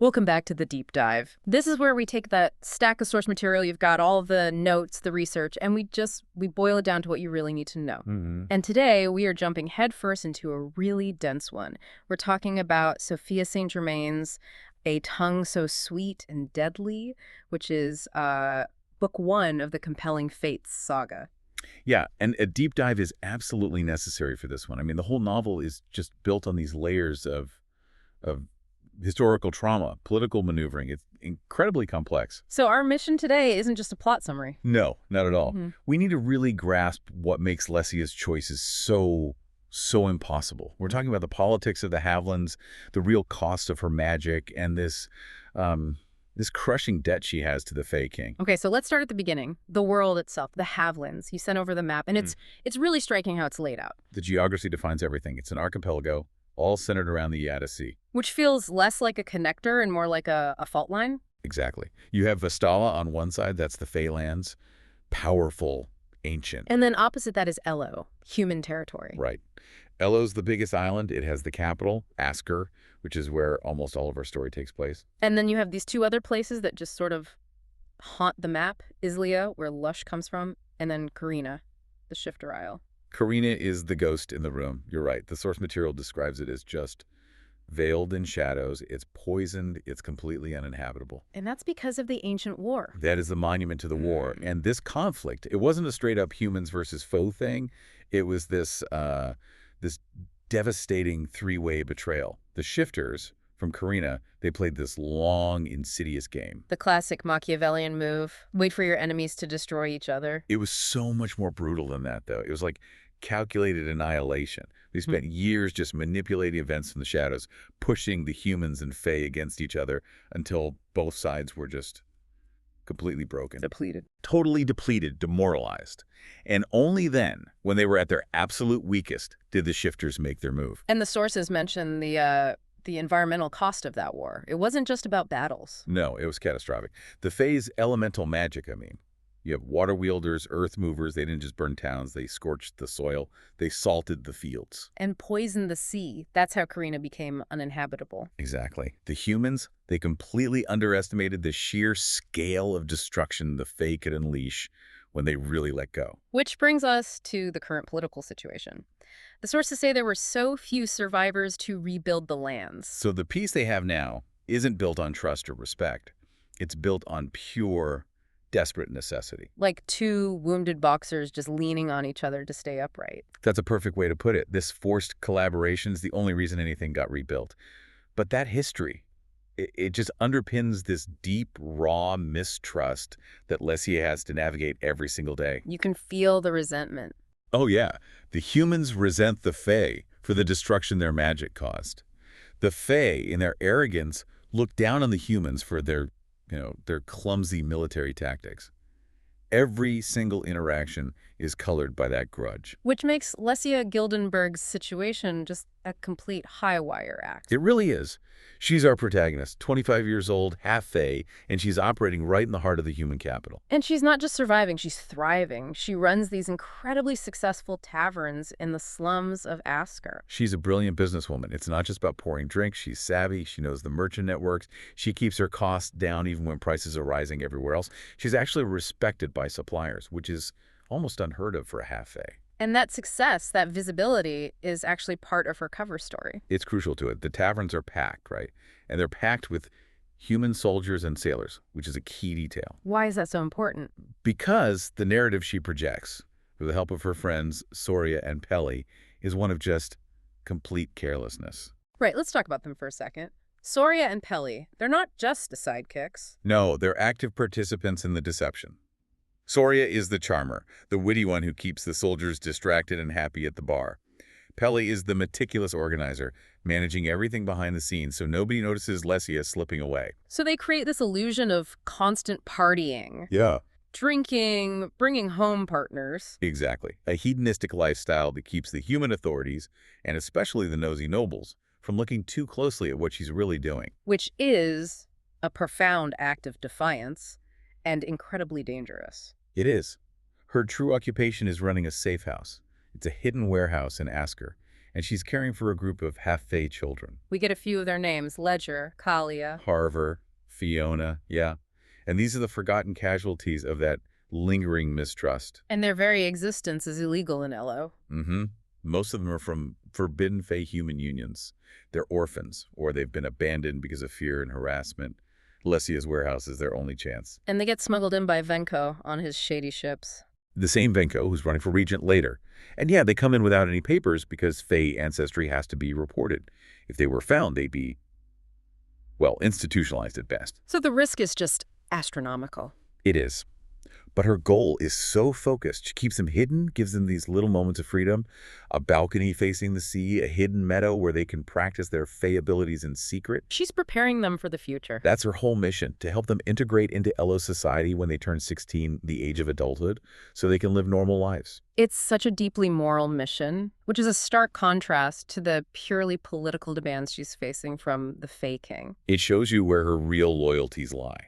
Welcome back to the deep dive. This is where we take that stack of source material, you've got all the notes, the research, and we boil it down to what you really need to know. And today we are jumping headfirst into a really dense one. We're talking about Sophia St. Germain's A Tongue So Sweet and Deadly, which is book one of the compelling Fates saga. Yeah, and a deep dive is absolutely necessary for this one. I mean, the whole novel is just built on these layers of historical trauma, political maneuvering. It's incredibly complex. So our mission today isn't just a plot summary. No, not at all. We need to really grasp what makes Lessia's choices so impossible. We're talking about the politics of the Havilands, the real cost of her magic, and this crushing debt she has to the Fae King. Okay, so let's start at the beginning. The world itself, the Havilands. You sent over the map, and it's really striking how it's laid out. The geography defines everything. It's an archipelago, all centered around the Yada Sea. Which feels less like a connector and more like a fault line? Exactly. You have Vestala on one side, that's the Fae lands, powerful, ancient. And then opposite that is Elo, human territory. Right. Elo's the biggest island. It has the capital, Asker, which is where almost all of our story takes place. And then you have these two other places that just sort of haunt the map. Islia, where Lush comes from, and then Karina, the Shifter Isle. Karina is the ghost in the room. You're right. The source material describes it as just veiled in shadows. It's poisoned. It's completely uninhabitable. And that's because of the ancient war. That is the monument to the war. And this conflict, it wasn't a straight-up humans versus foe thing. It was this devastating three-way betrayal. The Shifters from Karina, they played this long, insidious game. The classic Machiavellian move. Wait for your enemies to destroy each other. It was so much more brutal than that, though. It was like calculated annihilation. They spent years just manipulating events from the shadows, pushing the humans and Fae against each other until both sides were just completely broken. Depleted. Totally depleted, demoralized. And only then, when they were at their absolute weakest, did the Shifters make their move. And the sources mention the environmental cost of that war. It wasn't just about battles. No, it was catastrophic. The Fae's elemental magic, I mean. You have water wielders, earth movers. They didn't just burn towns. They scorched the soil. They salted the fields. And poisoned the sea. That's how Karina became uninhabitable. Exactly. The humans, they completely underestimated the sheer scale of destruction the Fae could unleash when they really let go. Which brings us to the current political situation. The sources say there were so few survivors to rebuild the lands. So the peace they have now isn't built on trust or respect. It's built on pure, desperate necessity. Like two wounded boxers just leaning on each other to stay upright. That's a perfect way to put it. This forced collaboration is the only reason anything got rebuilt. But that history, it just underpins this deep, raw mistrust that Lessia has to navigate every single day. You can feel the resentment. Oh yeah, the humans resent the Fae for the destruction their magic caused. The Fae, in their arrogance, look down on the humans for their clumsy military tactics. Every single interaction is colored by that grudge. Which makes Lessia Gildenberg's situation just a complete high-wire act. It really is. She's our protagonist, 25 years old, half Fae, and she's operating right in the heart of the human capital. And she's not just surviving, she's thriving. She runs these incredibly successful taverns in the slums of Asker. She's a brilliant businesswoman. It's not just about pouring drinks. She's savvy. She knows the merchant networks. She keeps her costs down even when prices are rising everywhere else. She's actually respected by suppliers, which is almost unheard of for a half-Fae. And that success, that visibility, is actually part of her cover story. It's crucial to it. The taverns are packed, right? And they're packed with human soldiers and sailors, which is a key detail. Why is that so important? Because the narrative she projects, with the help of her friends, Soria and Peli, is one of just complete carelessness. Right, let's talk about them for a second. Soria and Peli, they're not just the sidekicks. No, they're active participants in the deception. Soria is the charmer, the witty one who keeps the soldiers distracted and happy at the bar. Peli is the meticulous organizer, managing everything behind the scenes so nobody notices Lessia slipping away. So they create this illusion of constant partying. Yeah. Drinking, bringing home partners. Exactly. A hedonistic lifestyle that keeps the human authorities, and especially the nosy nobles, from looking too closely at what she's really doing. Which is a profound act of defiance and incredibly dangerous. It is. Her true occupation is running a safe house. It's a hidden warehouse in Asker, and she's caring for a group of half-fae children. We get a few of their names: Ledger, Kalia. Harver, Fiona, yeah. And these are the forgotten casualties of that lingering mistrust. And their very existence is illegal in Elo. Mm-hmm. Most of them are from forbidden fae human unions. They're orphans, or they've been abandoned because of fear and harassment. Lessia's warehouse is their only chance. And they get smuggled in by Venko on his shady ships. The same Venko who's running for regent later. And yeah, they come in without any papers because fae ancestry has to be reported. If they were found, they'd be, well, institutionalized at best. So the risk is just astronomical. It is. But her goal is so focused. She keeps them hidden, gives them these little moments of freedom, a balcony facing the sea, a hidden meadow where they can practice their fae abilities in secret. She's preparing them for the future. That's her whole mission, to help them integrate into Elo society when they turn 16, the age of adulthood, so they can live normal lives. It's such a deeply moral mission, which is a stark contrast to the purely political demands she's facing from the Fae King. It shows you where her real loyalties lie.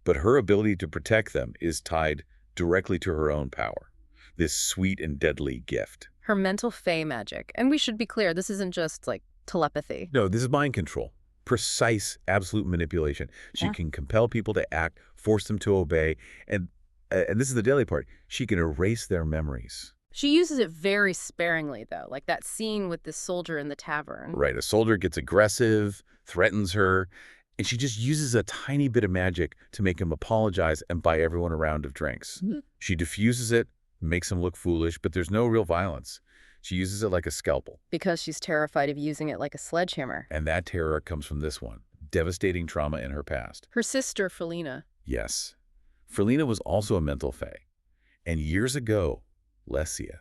But her ability to protect them is tied directly to her own power, this sweet and deadly gift. Her mental Fae magic. And we should be clear, this isn't just like telepathy. No, this is mind control. Precise, absolute manipulation. She can compel people to act, force them to obey, and this is the deadly part, she can erase their memories. She uses it very sparingly, though, like that scene with the soldier in the tavern. Right, a soldier gets aggressive, threatens her, and she just uses a tiny bit of magic to make him apologize and buy everyone a round of drinks. She diffuses it, makes him look foolish, but there's no real violence. She uses it like a scalpel. Because she's terrified of using it like a sledgehammer. And that terror comes from this one, devastating trauma in her past. Her sister, Felina. Yes. Felina was also a mental fae. And years ago, Lessia,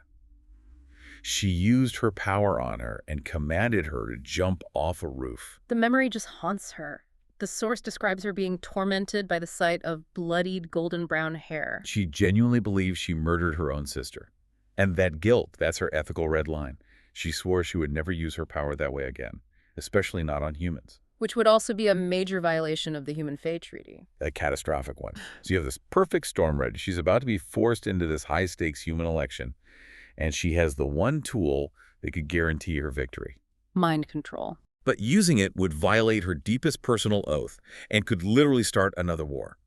she used her power on her and commanded her to jump off a roof. The memory just haunts her. The source describes her being tormented by the sight of bloodied golden brown hair. She genuinely believes she murdered her own sister. And that guilt, that's her ethical red line. She swore she would never use her power that way again, especially not on humans. Which would also be a major violation of the Human Fae Treaty. A catastrophic one. So you have this perfect storm ready. She's about to be forced into this high-stakes human election, and she has the one tool that could guarantee her victory. Mind control. But using it would violate her deepest personal oath and could literally start another war.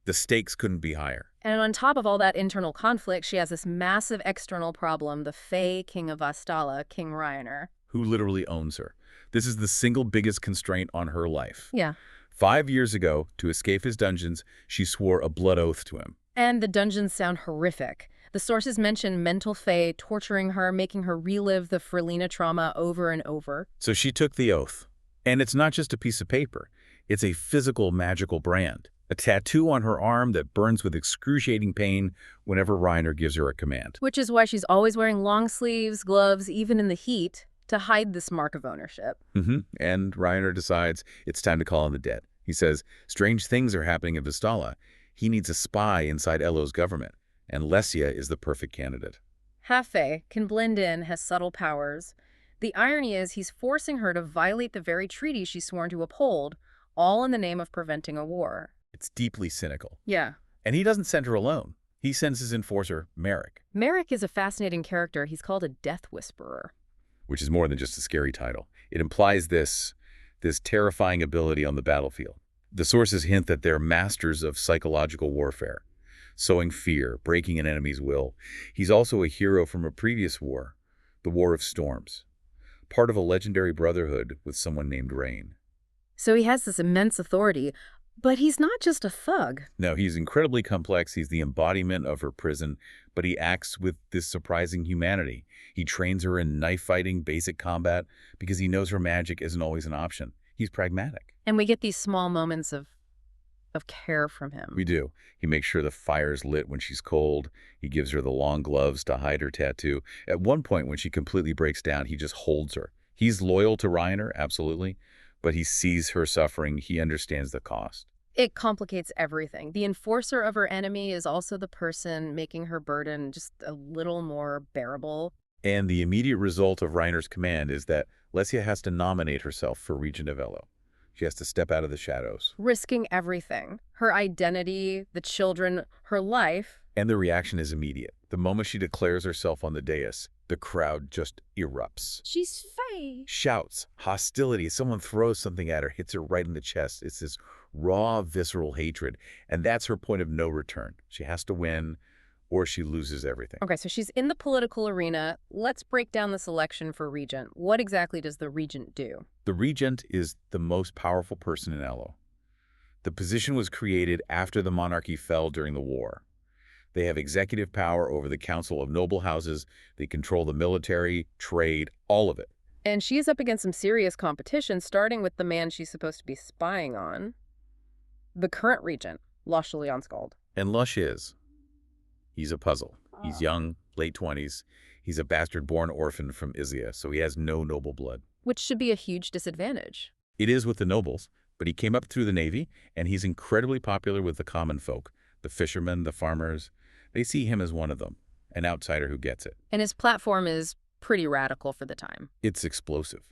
The stakes couldn't be higher. And on top of all that internal conflict, she has this massive external problem, the Fae King of Astala, King Ryaner. Who literally owns her. This is the single biggest constraint on her life. Yeah. 5 years ago, to escape his dungeons, she swore a blood oath to him. And the dungeons sound horrific. The sources mention mental Fae torturing her, making her relive the Felina trauma over and over. So she took the oath. And it's not just a piece of paper. It's a physical, magical brand. A tattoo on her arm that burns with excruciating pain whenever Reiner gives her a command. Which is why she's always wearing long sleeves, gloves, even in the heat, to hide this mark of ownership. And Reiner decides it's time to call in the dead. He says, strange things are happening in Vistala. He needs a spy inside Elo's government, and Lessia is the perfect candidate. Half-Fae can blend in, has subtle powers. The irony is he's forcing her to violate the very treaty she's sworn to uphold, all in the name of preventing a war. It's deeply cynical. Yeah. And he doesn't send her alone. He sends his enforcer, Merrick. Merrick is a fascinating character. He's called a death whisperer. Which is more than just a scary title. It implies this terrifying ability on the battlefield. The sources hint that they're masters of psychological warfare, sowing fear, breaking an enemy's will. He's also a hero from a previous war, the War of Storms, part of a legendary brotherhood with someone named Rain. So he has this immense authority, but he's not just a thug. No, he's incredibly complex. He's the embodiment of her prison, but he acts with this surprising humanity. He trains her in knife fighting, basic combat, because he knows her magic isn't always an option. He's pragmatic. And we get these small moments of care from him. We do. He makes sure the fire's lit when she's cold. He gives her the long gloves to hide her tattoo. At one point, when she completely breaks down, he just holds her. He's loyal to Reiner, absolutely, but he sees her suffering. He understands the cost. It complicates everything. The enforcer of her enemy is also the person making her burden just a little more bearable. And the immediate result of Reiner's command is that Lessia has to nominate herself for Regent of Elo. She has to step out of the shadows. Risking everything. Her identity, the children, her life. And the reaction is immediate. The moment she declares herself on the dais, The crowd just erupts. She's fey. Shouts, hostility, someone throws something at her, hits her right in the chest. It's this raw, visceral hatred, and that's her point of no return. She has to win, or she loses everything. Okay, so she's in the political arena. Let's break down this election for regent. What exactly does the regent do? The regent is the most powerful person in Elo. The position was created after the monarchy fell during the war. They have executive power over the council of noble houses. They control the military, trade, all of it. And she's up against some serious competition, starting with the man she's supposed to be spying on, the current regent, Lush. And Lush he's a puzzle. He's young, late 20s. He's a bastard-born orphan from Isia, so he has no noble blood. Which should be a huge disadvantage. It is with the nobles, but he came up through the Navy, and he's incredibly popular with the common folk, the fishermen, the farmers. They see him as one of them, an outsider who gets it. And his platform is pretty radical for the time. It's explosive.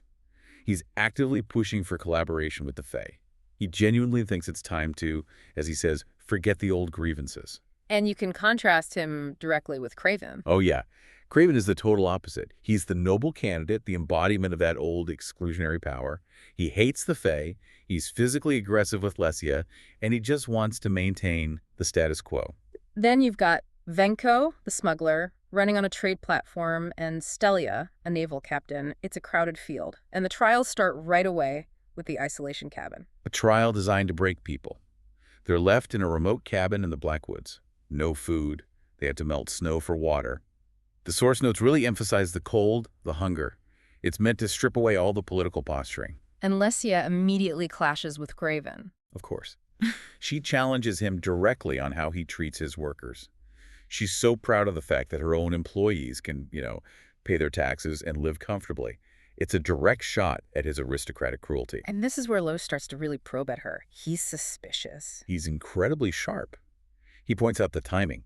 He's actively pushing for collaboration with the Fae. He genuinely thinks it's time to, as he says, forget the old grievances. And you can contrast him directly with Craven. Oh, yeah. Craven is the total opposite. He's the noble candidate, the embodiment of that old exclusionary power. He hates the Fae, he's physically aggressive with Lesia, and he just wants to maintain the status quo. Then you've got Venko, the smuggler, running on a trade platform, and Stelia, a naval captain. It's a crowded field. And the trials start right away with the isolation cabin. A trial designed to break people. They're left in a remote cabin in the Blackwoods. No food. They have to melt snow for water. The source notes really emphasize the cold, the hunger. It's meant to strip away all the political posturing. And Lesia immediately clashes with Craven. Of course. She challenges him directly on how he treats his workers. She's so proud of the fact that her own employees can, pay their taxes and live comfortably. It's a direct shot at his aristocratic cruelty. And this is where Loesch starts to really probe at her. He's suspicious. He's incredibly sharp. He points out the timing.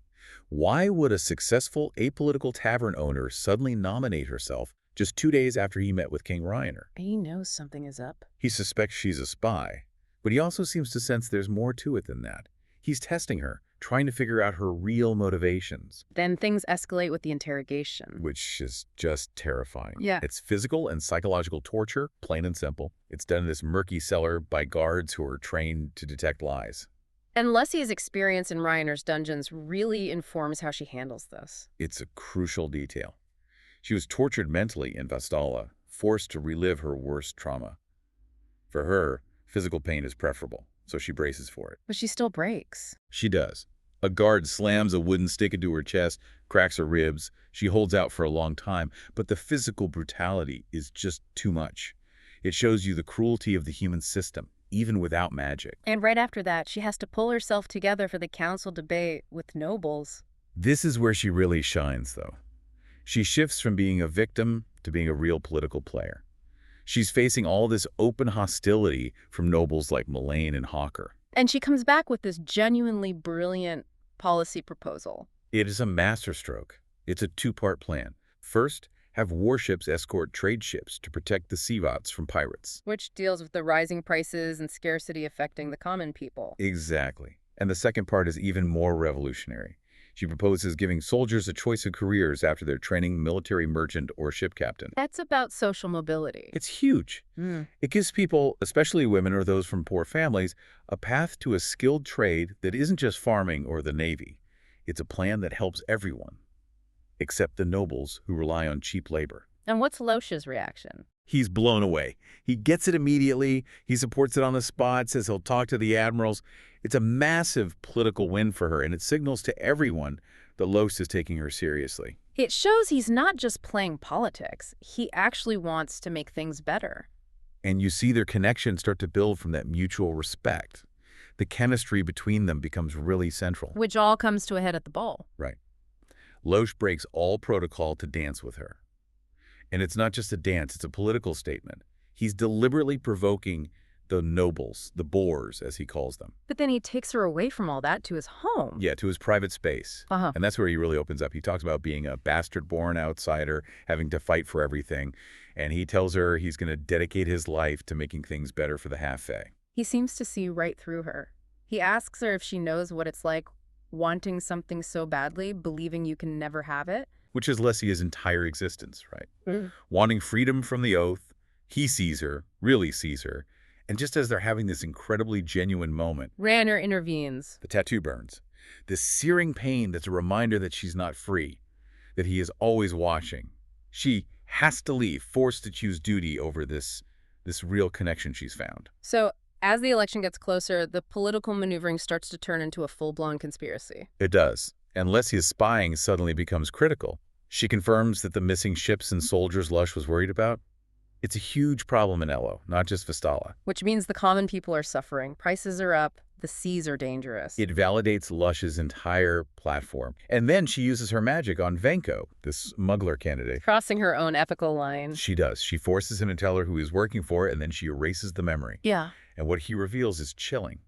Why would a successful apolitical tavern owner suddenly nominate herself just 2 days after he met with King Ryaner? He knows something is up. He suspects she's a spy, but he also seems to sense there's more to it than that. He's testing her, trying to figure out her real motivations. Then things escalate with the interrogation. Which is just terrifying. Yeah. It's physical and psychological torture, plain and simple. It's done in this murky cellar by guards who are trained to detect lies. And Lesia's experience in Ryaner's dungeons really informs how she handles this. It's a crucial detail. She was tortured mentally in Vastala, forced to relive her worst trauma. For her, physical pain is preferable, so she braces for it. But she still breaks. She does. A guard slams a wooden stick into her chest, cracks her ribs. She holds out for a long time, but the physical brutality is just too much. It shows you the cruelty of the human system, even without magic. And right after that, she has to pull herself together for the council debate with nobles. This is where she really shines, though. She shifts from being a victim to being a real political player. She's facing all this open hostility from nobles like Mullane and Hawker. And she comes back with this genuinely brilliant policy proposal. It is a masterstroke. It's a two-part plan. First, have warships escort trade ships to protect the Seavots from pirates. Which deals with the rising prices and scarcity affecting the common people. Exactly. And the second part is even more revolutionary. She proposes giving soldiers a choice of careers after their training military merchant or ship captain. That's about social mobility. It's huge. It gives people, especially women or those from poor families, a path to a skilled trade that isn't just farming or the Navy. It's a plan that helps everyone, except the nobles who rely on cheap labor. And what's Loesch's reaction? He's blown away. He gets it immediately. He supports it on the spot, says he'll talk to the admirals. It's a massive political win for her, and it signals to everyone that Loesch is taking her seriously. It shows he's not just playing politics. He actually wants to make things better. And you see their connection start to build from that mutual respect. The chemistry between them becomes really central. Which all comes to a head at the ball. Right. Loesch breaks all protocol to dance with her. And it's not just a dance, it's a political statement. He's deliberately provoking the nobles, the boors, as he calls them. But then he takes her away from all that to his home. Yeah, to his private space. And that's where he really opens up. He talks about being a bastard-born outsider, having to fight for everything. And he tells her he's going to dedicate his life to making things better for the half-fae. He seems to see right through her. He asks her if she knows what it's like wanting something so badly, believing you can never have it. which is Lessia's entire existence, right? Wanting freedom from the oath, he sees her, really sees her, and just as they're having this incredibly genuine moment, Rainer intervenes. the tattoo burns. This searing pain that's a reminder that she's not free, that he is always watching. She has to leave, forced to choose duty over this real connection she's found. So, as the election gets closer, the political maneuvering starts to turn into a full-blown conspiracy. It does. And Lessia's spying suddenly becomes critical. She confirms that the missing ships and soldiers Lush was worried about, it's a huge problem in Elo, not just Vestala. Which means the common people are suffering. Prices are up. The seas are dangerous. It validates Lush's entire platform. And then she uses her magic on Venko, this smuggler candidate. Crossing her own ethical line. She does. She forces him to tell her who he's working for, and then she erases the memory. Yeah. And what he reveals is chilling.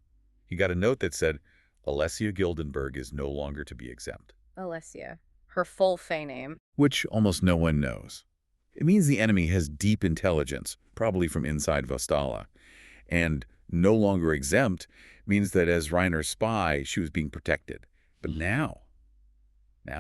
He got a note that said, Alessia Gildenberg is no longer to be exempt. Alessia. Her full Fae name. Which almost no one knows. It means the enemy has deep intelligence, probably from inside Vestala. And no longer exempt means that as Reiner's spy, she was being protected. But now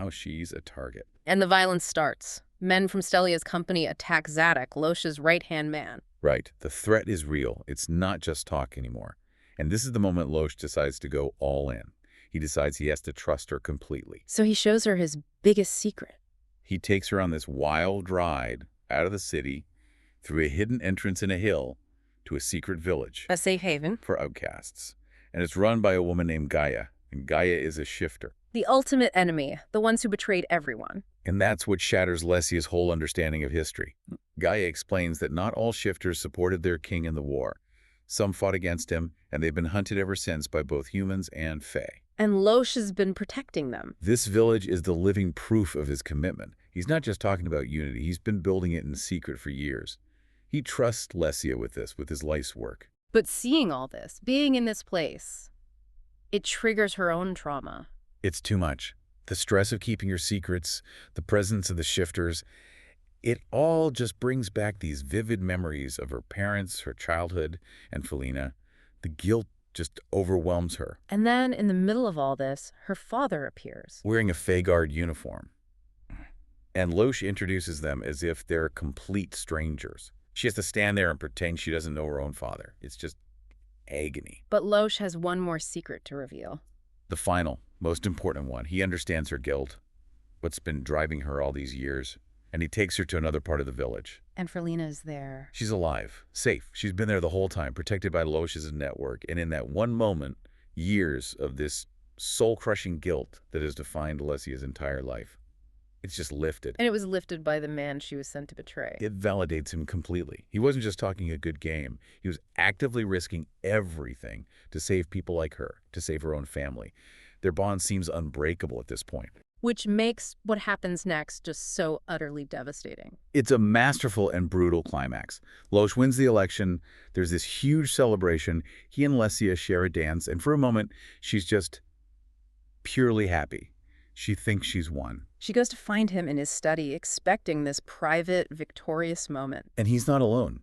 she's a target. And the violence starts. Men from Stelia's company attack Zadok, Losh's right-hand man. Right. The threat is real. It's not just talk anymore. And this is the moment Losh decides to go all in. He decides he has to trust her completely. So he shows her his biggest secret. He takes her on this wild ride out of the city, through a hidden entrance in a hill, to a secret village. A safe haven. For outcasts. And it's run by a woman named Gaia. And Gaia is a shifter. The ultimate enemy. The ones who betrayed everyone. And that's what shatters Lessia's whole understanding of history. Gaia explains that not all shifters supported their king in the war. Some fought against him, and they've been hunted ever since by both humans and Fae. And Losh has been protecting them. This village is the living proof of his commitment. He's not just talking about unity. He's been building it in secret for years. He trusts Lessia with this, with his life's work. But seeing all this, being in this place, it triggers her own trauma. It's too much. The stress of keeping your secrets, the presence of the shifters, it all just brings back these vivid memories of her parents, her childhood, and Felina. The guilt just overwhelms her. And then, in the middle of all this, her father appears. Wearing a Fae Guard uniform. And Losh introduces them as if they're complete strangers. She has to stand there and pretend she doesn't know her own father. It's just agony. But Losh has one more secret to reveal. The final, most important one. He understands her guilt, what's been driving her all these years, and he takes her to another part of the village. And Felina is there. She's alive, safe. She's been there the whole time, protected by Losh's network. And in that one moment, years of this soul-crushing guilt that has defined Lessia's entire life, it's just lifted. And it was lifted by the man she was sent to betray. It validates him completely. He wasn't just talking a good game. He was actively risking everything to save people like her, to save her own family. Their bond seems unbreakable at this point. Which makes what happens next just so utterly devastating. It's a masterful and brutal climax. Losh wins the election. There's this huge celebration. He and Lessia share a dance, and for a moment, she's just purely happy. She thinks she's won. She goes to find him in his study, expecting this private, victorious moment. And he's not alone.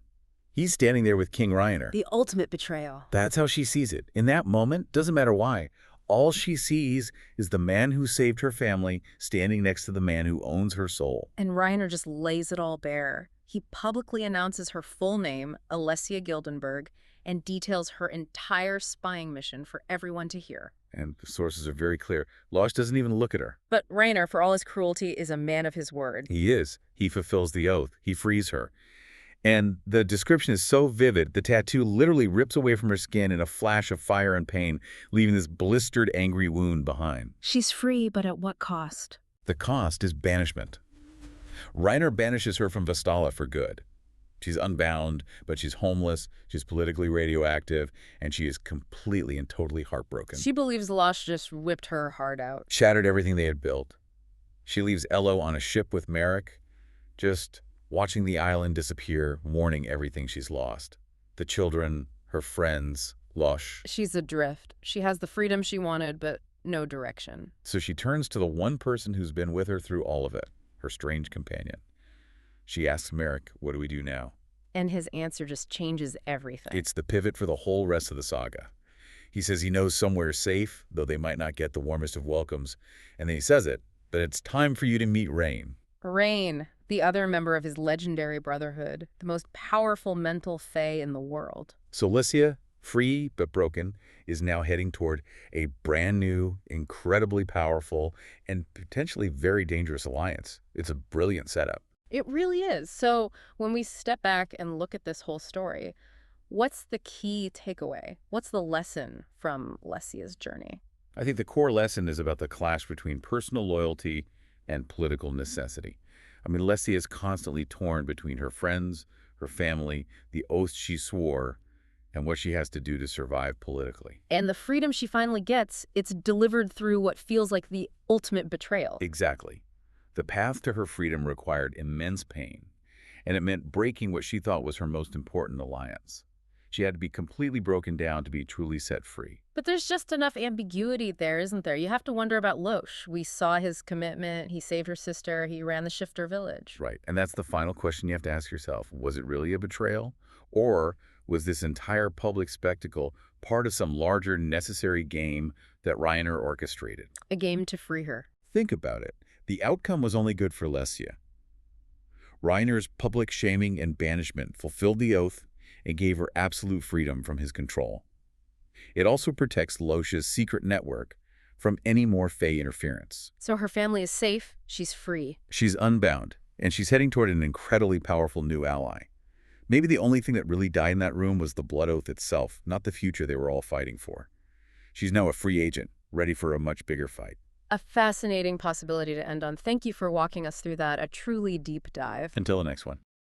He's standing there with King Reiner. The ultimate betrayal. That's how she sees it. In that moment, doesn't matter why, all she sees is the man who saved her family standing next to the man who owns her soul. And Reiner just lays it all bare. He publicly announces her full name, Alessia Gildenberg, and details her entire spying mission for everyone to hear. And the sources are very clear. Losh doesn't even look at her. But Reiner, for all his cruelty, is a man of his word. He is. He fulfills the oath. He frees her. And the description is so vivid, the tattoo literally rips away from her skin in a flash of fire and pain, leaving this blistered, angry wound behind. She's free, but at what cost? The cost is banishment. Reiner banishes her from Vestala for good. She's unbound, but she's homeless, she's politically radioactive, and she is completely and totally heartbroken. She believes Lush just whipped her heart out. Shattered everything they had built. She leaves Elo on a ship with Merrick, just watching the island disappear, mourning everything she's lost. The children, her friends, Lush. She's adrift. She has the freedom she wanted, but no direction. So she turns to the one person who's been with her through all of it, her strange companion. She asks Merrick, what do we do now? And his answer just changes everything. It's the pivot for the whole rest of the saga. He says he knows somewhere safe, though they might not get the warmest of welcomes. And then he says it, But it's time for you to meet Rain. Rain, the other member of his legendary brotherhood, the most powerful mental fae in the world. So Lycia, free but broken, is now heading toward a brand new, incredibly powerful, and potentially very dangerous alliance. It's a brilliant setup. It really is. So when we step back and look at this whole story, what's the key takeaway? What's the lesson from Lycia's journey? I think the core lesson is about the clash between personal loyalty and political necessity. I mean, Lycia is constantly torn between her friends, her family, the oaths she swore, and what she has to do to survive politically. And the freedom she finally gets, it's delivered through what feels like the ultimate betrayal. Exactly. The path to her freedom required immense pain, and it meant breaking what she thought was her most important alliance. She had to be completely broken down to be truly set free. But there's just enough ambiguity there, isn't there? You have to wonder about Lush. We saw his commitment. He saved her sister. He ran the shifter village. Right, and that's the final question you have to ask yourself. Was it really a betrayal? Or was this entire public spectacle part of some larger necessary game that Reiner orchestrated? A game to free her. Think about it. The outcome was only good for Lycia. Reiner's public shaming and banishment fulfilled the oath and gave her absolute freedom from his control. It also protects Lush's secret network from any more Fae interference. So her family is safe. She's free. She's unbound, and she's heading toward an incredibly powerful new ally. Maybe the only thing that really died in that room was the blood oath itself, not the future they were all fighting for. She's now a free agent, ready for a much bigger fight. A fascinating possibility to end on. Thank you for walking us through that. A truly deep dive. Until the next one.